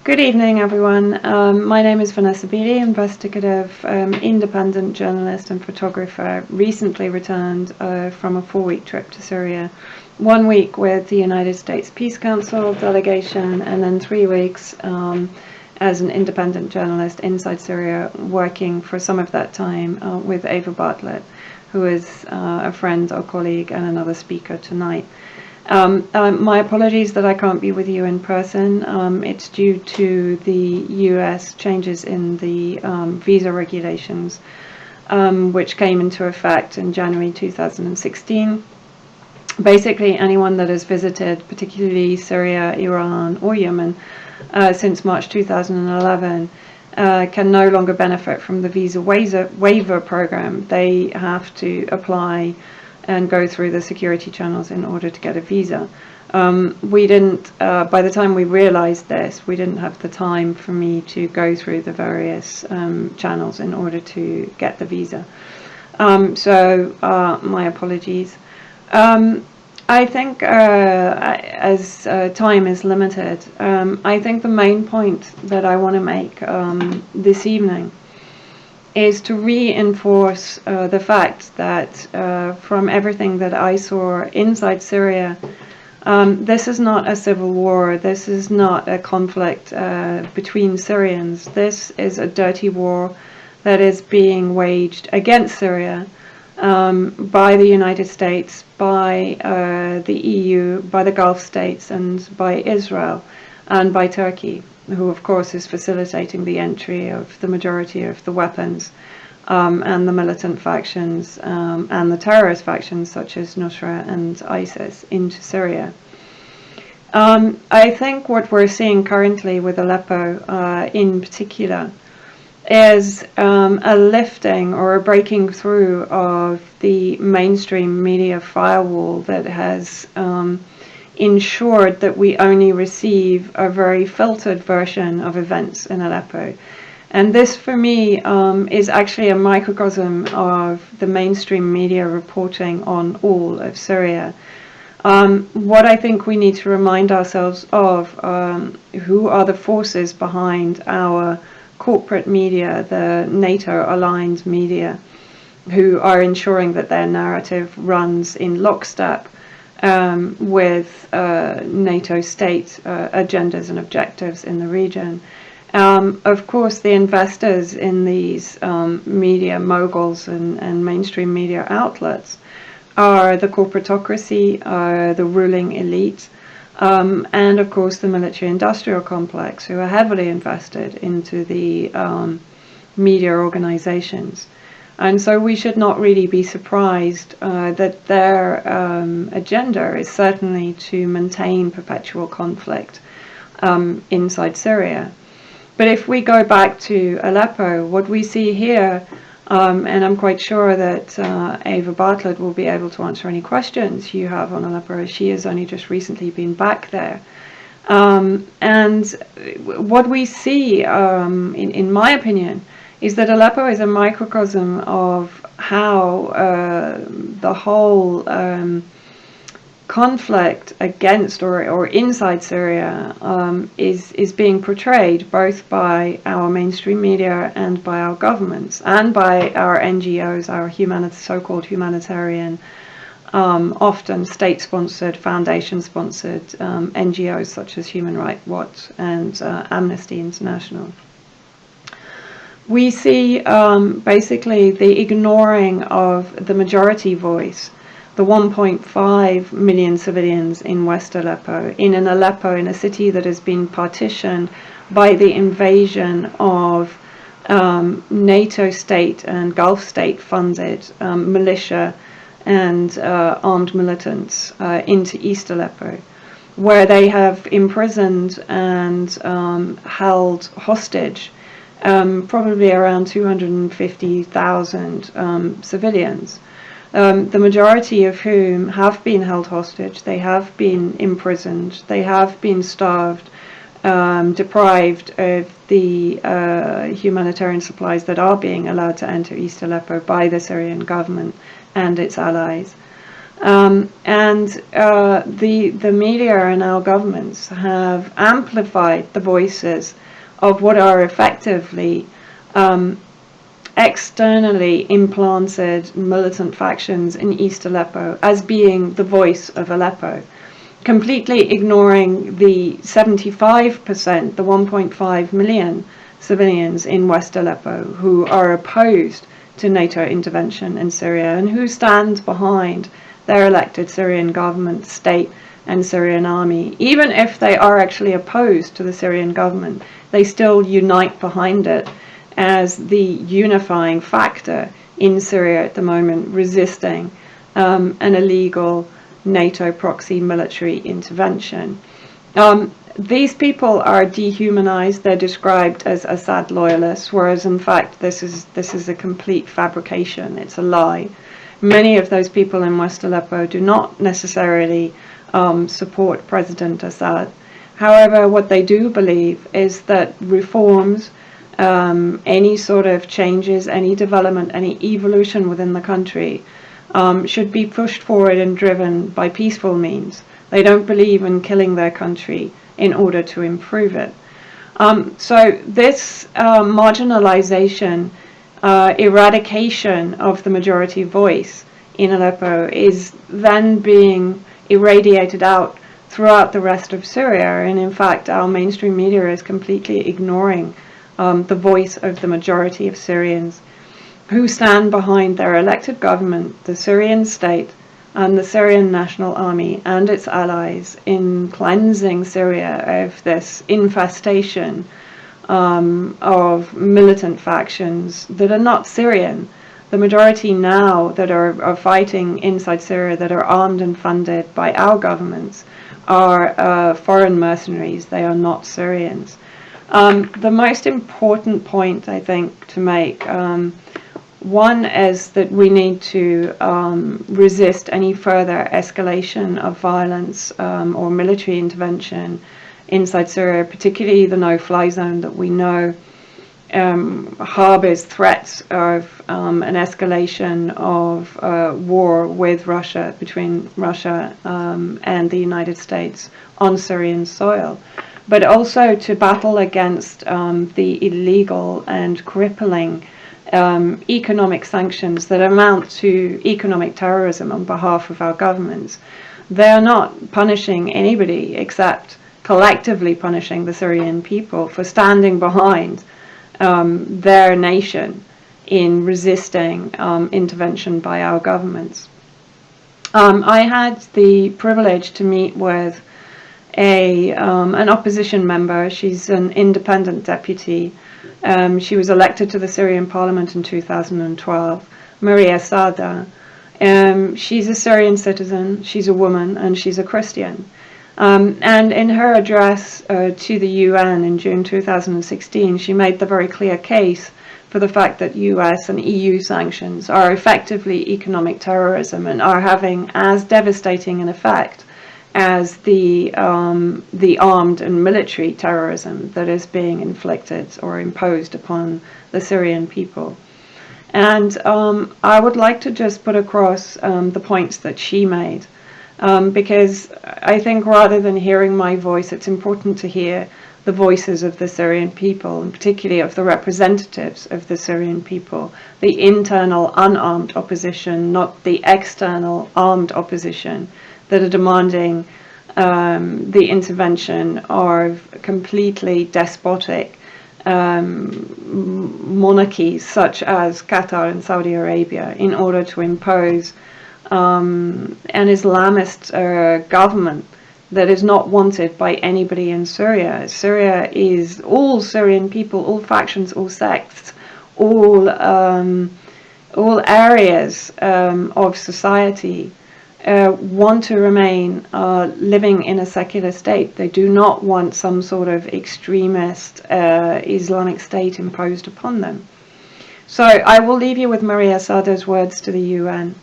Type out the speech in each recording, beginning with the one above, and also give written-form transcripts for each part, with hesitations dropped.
Good evening, everyone. My name is Vanessa Beeley, investigative independent journalist and photographer, recently returned from a 4-week trip to Syria. 1 week with the United States Peace Council delegation, and then 3 weeks as an independent journalist inside Syria, working for some of that time with Ava Bartlett, who is a friend or colleague and another speaker tonight. My apologies that I can't be with you in person. It's due to the US changes in the visa regulations, which came into effect in January 2016. Basically, anyone that has visited, particularly Syria, Iran, or Yemen, since March 2011, can no longer benefit from the visa waiver program. They have to apply and go through the security channels in order to get a visa. We didn't, by the time we realized this, we didn't have the time for me to go through the various channels in order to get the visa. So my apologies. I think as time is limited, I think the main point that I want to make this evening is to reinforce the fact that from everything that I saw inside Syria, this is not a civil war, this is not a conflict between Syrians, this is a dirty war that is being waged against Syria by the United States, by the EU, by the Gulf states, and by Israel, and by Turkey, who of course is facilitating the entry of the majority of the weapons and the militant factions and the terrorist factions such as Nusra and ISIS into Syria. I think what we're seeing currently with Aleppo in particular is a lifting or a breaking through of the mainstream media firewall that has ensured that we only receive a very filtered version of events in Aleppo. And this, for me, is actually a microcosm of the mainstream media reporting on all of Syria. What I think we need to remind ourselves of, who are the forces behind our corporate media, the NATO-aligned media, who are ensuring that their narrative runs in lockstep with NATO state agendas and objectives in the region. Of course, the investors in these media moguls and mainstream media outlets are the corporatocracy, the ruling elite, and of course the military-industrial complex, who are heavily invested into the media organizations. And so we should not really be surprised that their agenda is certainly to maintain perpetual conflict inside Syria. But if we go back to Aleppo, what we see here, and I'm quite sure that Ava Bartlett will be able to answer any questions you have on Aleppo, as she has only just recently been back there. And what we see, in my opinion, is that Aleppo is a microcosm of how the whole conflict against or inside Syria is being portrayed both by our mainstream media and by our governments and by our NGOs, our so-called humanitarian, often state-sponsored, foundation-sponsored NGOs such as Human Rights Watch and Amnesty International. We see basically the ignoring of the majority voice, the 1.5 million civilians in West Aleppo, in a city that has been partitioned by the invasion of NATO state and Gulf state funded militia and armed militants into East Aleppo, where they have imprisoned and held hostage probably around 250,000 civilians. The majority of whom have been held hostage, they have been imprisoned, they have been starved, deprived of the humanitarian supplies that are being allowed to enter East Aleppo by the Syrian government and its allies. The media and our governments have amplified the voices of what are effectively externally implanted militant factions in East Aleppo as being the voice of Aleppo, completely ignoring the 75%, the 1.5 million civilians in West Aleppo who are opposed to NATO intervention in Syria and who stand behind their elected Syrian government, state and Syrian army. Even if they are actually opposed to the Syrian government, they still unite behind it as the unifying factor in Syria at the moment, resisting an illegal NATO proxy military intervention. These people are dehumanized. They're described as Assad loyalists, whereas in fact this is a complete fabrication. It's a lie. Many of those people in West Aleppo do not necessarily support President Assad. However, what they do believe is that reforms, any sort of changes, any development, any evolution within the country should be pushed forward and driven by peaceful means. They don't believe in killing their country in order to improve it. So this marginalization, eradication of the majority voice in Aleppo is then being irradiated out throughout the rest of Syria, and in fact our mainstream media is completely ignoring the voice of the majority of Syrians who stand behind their elected government, the Syrian state, and the Syrian National Army and its allies in cleansing Syria of this infestation of militant factions that are not Syrian. The majority now that are fighting inside Syria, that are armed and funded by our governments, are foreign mercenaries. They are not Syrians. The most important point, I think, to make, one is that we need to resist any further escalation of violence or military intervention inside Syria, particularly the no-fly zone that we know harbors threats of an escalation of war with Russia, between Russia and the United States on Syrian soil, but also to battle against the illegal and crippling economic sanctions that amount to economic terrorism on behalf of our governments. They are not punishing anybody except collectively punishing the Syrian people for standing behind their nation in resisting intervention by our governments. I had the privilege to meet with an opposition member. She's an independent deputy. She was elected to the Syrian parliament in 2012, Maria Sada. She's a Syrian citizen, she's a woman, and she's a Christian. And in her address to the UN in June 2016, she made the very clear case for the fact that US and EU sanctions are effectively economic terrorism and are having as devastating an effect as the armed and military terrorism that is being inflicted or imposed upon the Syrian people. And I would like to just put across the points that she made. Because I think rather than hearing my voice, it's important to hear the voices of the Syrian people, and particularly of the representatives of the Syrian people, the internal unarmed opposition, not the external armed opposition, that are demanding the intervention of completely despotic monarchies such as Qatar and Saudi Arabia in order to impose an Islamist government that is not wanted by anybody in Syria. Syria is all Syrian people, all factions, all sects, all areas of society want to remain living in a secular state. They do not want some sort of extremist Islamic state imposed upon them. So I will leave you with Maria Sada's words to the UN.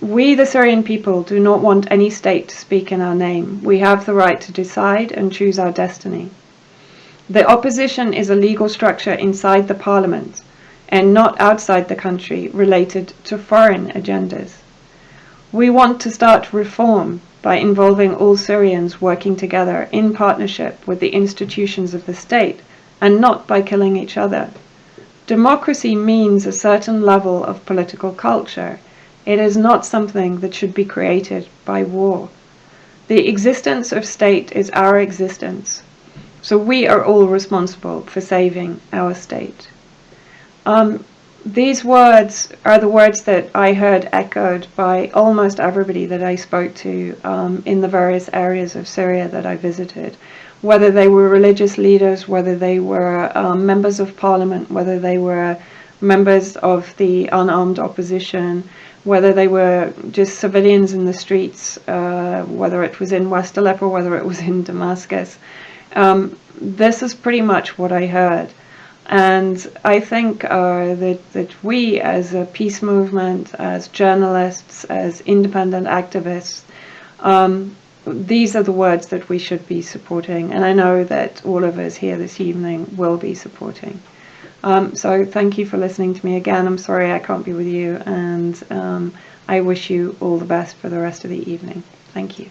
We, the Syrian people, do not want any state to speak in our name. We have the right to decide and choose our destiny. The opposition is a legal structure inside the parliament and not outside the country related to foreign agendas. We want to start reform by involving all Syrians working together in partnership with the institutions of the state and not by killing each other. Democracy means a certain level of political culture. It is not something that should be created by war. The existence of state is our existence, so we are all responsible for saving our state. These words are the words that I heard echoed by almost everybody that I spoke to in the various areas of Syria that I visited, whether they were religious leaders, whether they were members of parliament, whether they were members of the unarmed opposition, whether they were just civilians in the streets, whether it was in West Aleppo, whether it was in Damascus. This is pretty much what I heard. And I think that we as a peace movement, as journalists, as independent activists, these are the words that we should be supporting. And I know that all of us here this evening will be supporting. So thank you for listening to me again. I'm sorry I can't be with you, and I wish you all the best for the rest of the evening. Thank you.